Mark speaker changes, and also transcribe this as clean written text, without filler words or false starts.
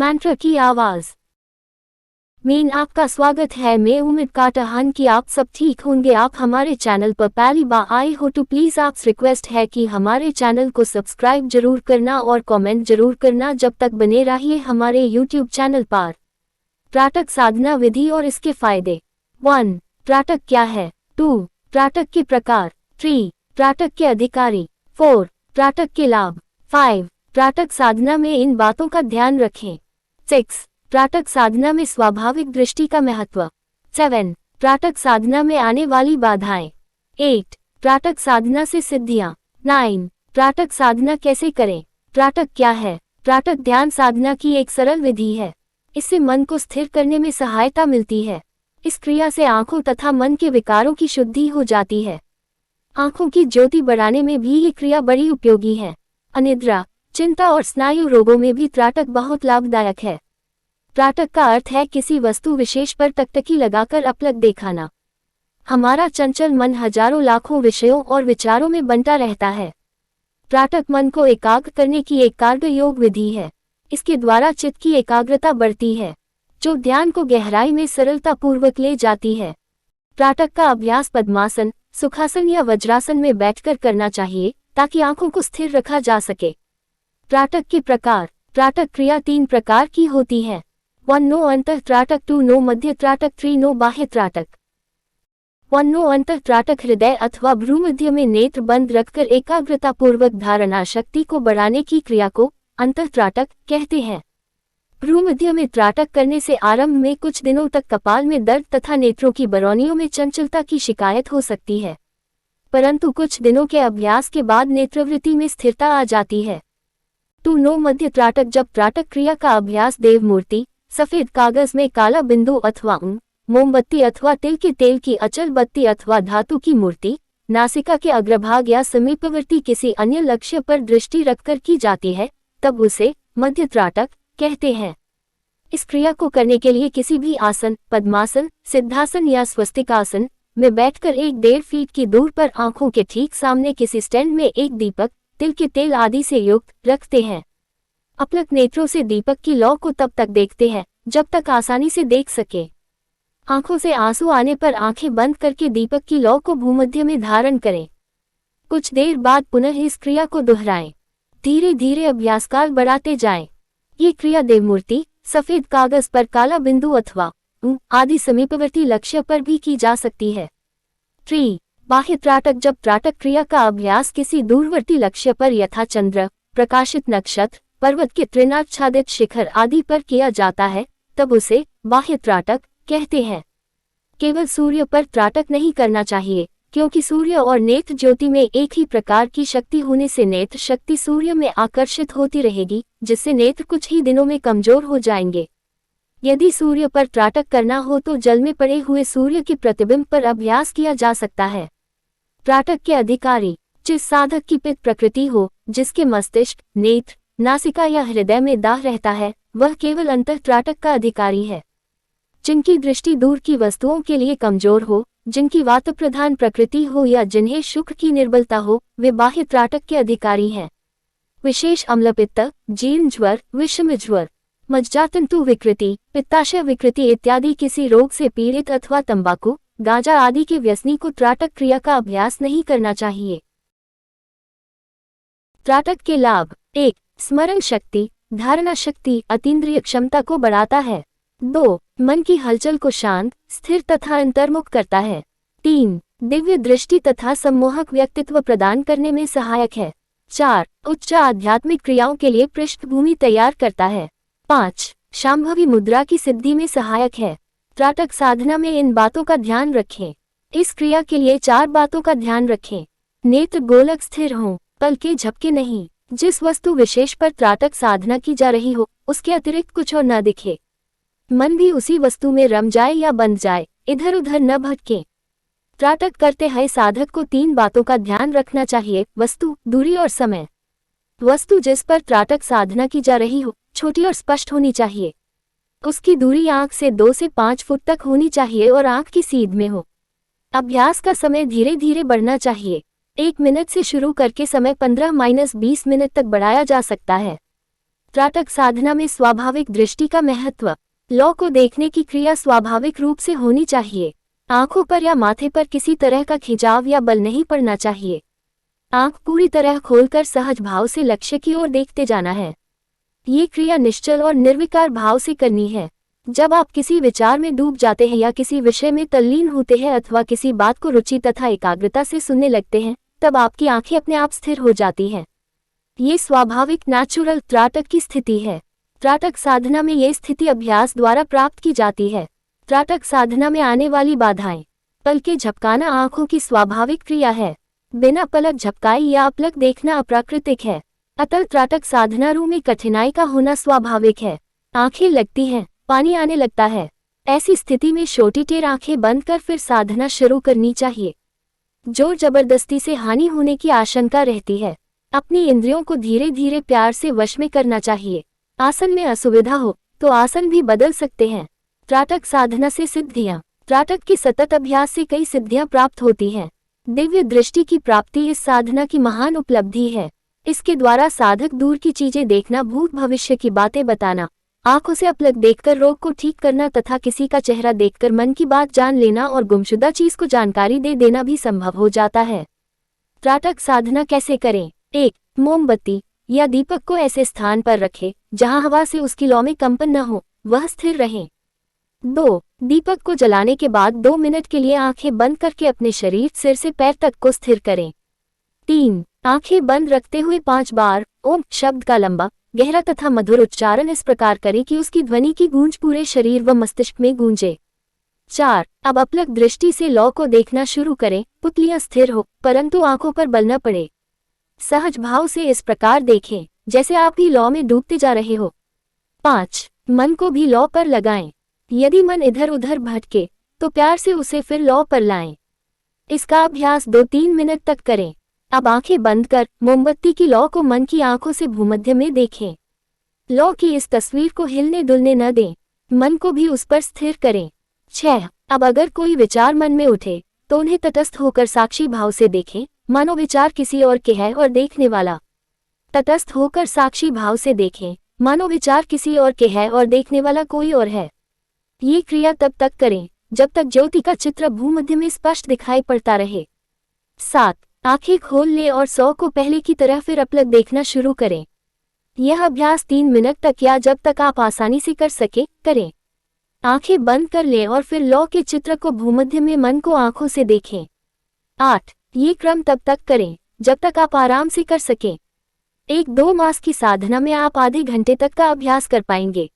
Speaker 1: मंत्र की आवाज में आपका स्वागत है। मैं उम्मीद करता हूं कि आप सब ठीक होंगे। आप हमारे चैनल पर पहली बार आए हो तो प्लीज़ आपसे रिक्वेस्ट है कि हमारे चैनल को सब्सक्राइब जरूर करना और कमेंट जरूर करना। जब तक बने रहिए हमारे यूट्यूब चैनल पर। त्राटक साधना विधि और इसके फायदे। 1. त्राटक क्या है। 2. त्राटक के प्रकार। 3. त्राटक के अधिकारी। 4. त्राटक के लाभ। 5. त्राटक साधना में इन बातों का ध्यान रखें। 6. त्राटक साधना में स्वाभाविक दृष्टि का महत्व। 7. त्राटक साधना में आने वाली बाधाएं। 8. त्राटक साधना से सिद्धियां। 9. त्राटक साधना कैसे करें। त्राटक क्या है। त्राटक ध्यान साधना की एक सरल विधि है। इससे मन को स्थिर करने में सहायता मिलती है। इस क्रिया से आंखों तथा मन के विकारों की शुद्धि हो जाती है। आंखों की ज्योति बढ़ाने में भी ये क्रिया बड़ी उपयोगी है। अनिद्रा, चिंता और स्नायु रोगों में भी त्राटक बहुत लाभदायक है। त्राटक का अर्थ है किसी वस्तु विशेष पर टकटकी लगाकर अपलक दिखाना। हमारा चंचल मन हजारों लाखों विषयों और विचारों में बंटा रहता है। त्राटक मन को एकाग्र करने की एक कार्य योग विधि है। इसके द्वारा चित्त की एकाग्रता बढ़ती है, जो ध्यान को गहराई में सरलता पूर्वक ले जाती है। त्राटक का अभ्यास पद्मासन, सुखासन या वज्रासन में बैठकर करना चाहिए ताकि आंखों को स्थिर रखा जा सके। त्राटक के प्रकार। त्राटक क्रिया 3 प्रकार की होती है। 1. नो अंतः त्राटक। 2. नो मध्य त्राटक। 3. नो बाह्य त्राटक। 1. नो अंतः त्राटक हृदय अथवा भ्रूमध्य में नेत्र बंद रखकर एकाग्रता पूर्वक धारणा शक्ति को बढ़ाने की क्रिया को अंतः त्राटक कहते हैं। भ्रूमध्य में त्राटक करने से आरंभ में कुछ दिनों तक कपाल में दर्द तथा नेत्रों की बरौनियों में चंचलता की शिकायत हो सकती है, परंतु कुछ दिनों के अभ्यास के बाद नेत्रवृत्ति में स्थिरता आ जाती है। 2. नो मध्य त्राटक। जब त्राटक क्रिया का अभ्यास देव मूर्ति, सफेद कागज में काला बिंदु अथवा मोमबत्ती अथवा तिल के तेल की अचल बत्ती अथवा धातु की मूर्ति, नासिका के अग्रभाग या समीपवर्ती किसी अन्य लक्ष्य पर दृष्टि रखकर की जाती है, तब उसे मध्य त्राटक कहते हैं। इस क्रिया को करने के लिए किसी भी आसन, पद्मासन, सिद्धासन या स्वस्तिकासन में बैठकर 1-1.5 फीट की दूर पर आंखों के ठीक सामने किसी स्टैंड में एक दीपक, तिल के तेल आदि से युक्त रखते हैं। अपलक नेत्रों से दीपक की लौ को तब तक देखते हैं जब तक आसानी से देख सके। आंखों से आंसू आने पर आंखें बंद करके दीपक की लौ को भूमध्य में धारण करें। कुछ देर बाद पुनः इस क्रिया को दोहराएं। धीरे धीरे अभ्यासकाल बढ़ाते जाएं। ये क्रिया देवमूर्ति, सफेद कागज पर काला बिंदु अथवा आदि समीपवर्ती लक्ष्य पर भी की जा सकती है। 3. बाह्य त्राटक। जब त्राटक क्रिया का अभ्यास किसी दूरवर्ती लक्ष्य पर यथा चंद्र, प्रकाशित नक्षत्र, पर्वत के तृणाच्छादित शिखर आदि पर किया जाता है, तब उसे बाह्य त्राटक कहते हैं। केवल सूर्य पर त्राटक नहीं करना चाहिए, क्योंकि सूर्य और नेत्र ज्योति में एक ही प्रकार की शक्ति होने से नेत्र शक्ति सूर्य में आकर्षित होती रहेगी, जिससे नेत्र कुछ ही दिनों में कमजोर हो जाएंगे। यदि सूर्य पर त्राटक करना हो तो जल में पड़े हुए सूर्य के प्रतिबिंब पर अभ्यास किया जा सकता है। त्राटक के अधिकारी। जिस साधक की पित्त प्रकृति हो, जिसके मस्तिष्क, नेत्र, नासिका या हृदय में दाह रहता है, वह केवल अंतः त्राटक का अधिकारी है। जिनकी दृष्टि दूर की वस्तुओं के लिए कमजोर हो, जिनकी वात प्रधान प्रकृति हो या जिन्हें शुक्र की निर्बलता हो, वे बाह्य त्राटक के अधिकारी हैं। विशेष अम्लपित्त, जीर्ण ज्वर, विषम ज्वर, मज्जातंतु विकृति, पित्ताशय विकृति इत्यादि किसी रोग से पीड़ित अथवा तंबाकू, गांजा आदि के व्यसनी को त्राटक क्रिया का अभ्यास नहीं करना चाहिए। त्राटक के लाभ। 1. स्मरण शक्ति, धारणा शक्ति, अतीन्द्रिय क्षमता को बढ़ाता है। 2. मन की हलचल को शांत, स्थिर तथा अंतर्मुख करता है। 3. दिव्य दृष्टि तथा सम्मोहक व्यक्तित्व प्रदान करने में सहायक है। 4. उच्च आध्यात्मिक क्रियाओं के लिए पृष्ठभूमि तैयार करता है। 5. शांभवी मुद्रा की सिद्धि में सहायक है। त्राटक साधना में इन बातों का ध्यान रखें। इस क्रिया के लिए 4 बातों का ध्यान रखें। नेत्र गोलक स्थिर हों, पलकें झपके नहीं। जिस वस्तु विशेष पर त्राटक साधना की जा रही हो, उसके अतिरिक्त कुछ और न दिखे। मन भी उसी वस्तु में रम जाए या बंध जाए, इधर उधर न भटके। त्राटक करते हुए साधक को 3 बातों का ध्यान रखना चाहिए: वस्तु, दूरी और समय। वस्तु जिस पर त्राटक साधना की जा रही हो, छोटी और स्पष्ट होनी चाहिए। उसकी दूरी आंख से 2 से 5 फुट तक होनी चाहिए और आंख की सीध में हो। अभ्यास का समय धीरे धीरे बढ़ना चाहिए। 1 मिनट से शुरू करके समय 15-20 मिनट तक बढ़ाया जा सकता है। त्राटक साधना में स्वाभाविक दृष्टि का महत्व। लौ को देखने की क्रिया स्वाभाविक रूप से होनी चाहिए। आंखों पर या माथे पर किसी तरह का खिंचाव या बल नहीं पड़ना चाहिए। आंख पूरी तरह खोलकर सहज भाव से लक्ष्य की ओर देखते जाना है। ये क्रिया निश्चल और निर्विकार भाव से करनी है। जब आप किसी विचार में डूब जाते हैं या किसी विषय में तल्लीन होते हैं अथवा किसी बात को रुचि तथा एकाग्रता से सुनने लगते हैं, तब आपकी आंखें अपने आप स्थिर हो जाती हैं। ये स्वाभाविक नेचुरल त्राटक की स्थिति है। त्राटक साधना में ये स्थिति अभ्यास द्वारा प्राप्त की जाती है। त्राटक साधना में आने वाली बाधाएं। पलकें झपकाना आंखों की स्वाभाविक क्रिया है। बिना पलक झपकाए या अपलक देखना अप्राकृतिक है। अतः त्राटक साधना रूप में कठिनाई का होना स्वाभाविक है। आंखें लगती हैं, पानी आने लगता है। ऐसी स्थिति में छोटी टेर आंखें बंद कर फिर साधना शुरू करनी चाहिए। जोर जबरदस्ती से हानि होने की आशंका रहती है। अपनी इंद्रियों को धीरे धीरे प्यार से वश में करना चाहिए। आसन में असुविधा हो तो आसन भी बदल सकते हैं। त्राटक साधना से सिद्धियां। त्राटक के सतत अभ्यास से कई सिद्धियां प्राप्त होती हैं। दिव्य दृष्टि की प्राप्ति इस साधना की महान उपलब्धि है। इसके द्वारा साधक दूर की चीजें देखना, भूत भविष्य की बातें बताना, आंखों से अपलक देखकर रोग को ठीक करना तथा किसी का चेहरा देखकर मन की बात जान लेना और गुमशुदा चीज को जानकारी दे देना भी संभव हो जाता है। त्राटक साधना कैसे करें? 1. मोमबत्ती या दीपक को ऐसे स्थान पर रखें जहां हवा से उसकी लौ में कंपन न हो, वह स्थिर रहें। 2. दीपक को जलाने के बाद 2 मिनट के लिए आंखें बंद करके अपने शरीर सिर से पैर तक को स्थिर करें। 3. आंखें बंद रखते हुए 5 बार ओम शब्द का लंबा, गहरा तथा मधुर उच्चारण इस प्रकार करें कि उसकी ध्वनि की गूंज पूरे शरीर व मस्तिष्क में गूंजे। 4. अब अपलक दृष्टि से लौ को देखना शुरू करें। पुतलियां स्थिर हो परंतु आंखों पर बल न पड़े। सहज भाव से इस प्रकार देखें जैसे आप भी लौ में डूबते जा रहे हो। 5. मन को भी लौ पर लगाएं। यदि मन इधर उधर भटके तो प्यार से उसे फिर लौ पर लाएं। इसका अभ्यास 2-3 मिनट तक करें। अब आंखें बंद कर मोमबत्ती की लौ को मन की आंखों से भूमध्य में देखें। लौ की इस तस्वीर को हिलने डुलने न दें। मन को भी उस पर स्थिर करें। 6. अब अगर कोई विचार मन में उठे तो उन्हें तटस्थ होकर साक्षी भाव से देखें, मानो विचार किसी और के है और देखने वाला। तटस्थ होकर साक्षी भाव से देखें, मानो विचार किसी और के है और देखने वाला कोई और है। ये क्रिया तब तक करें जब तक ज्योति का चित्र भूमध्य में स्पष्ट दिखाई पड़ता रहे। 7. आंखें खोल लें और 100 को पहले की तरह फिर अपलक देखना शुरू करें। यह अभ्यास 3 मिनट तक या जब तक आप आसानी से कर सके करें। आंखें बंद कर लें और फिर लौ के चित्र को भूमध्य में मन को आंखों से देखें। 8. ये क्रम तब तक करें जब तक आप आराम से कर सकें। 1-2 मास की साधना में आप आधे घंटे तक का अभ्यास कर पाएंगे।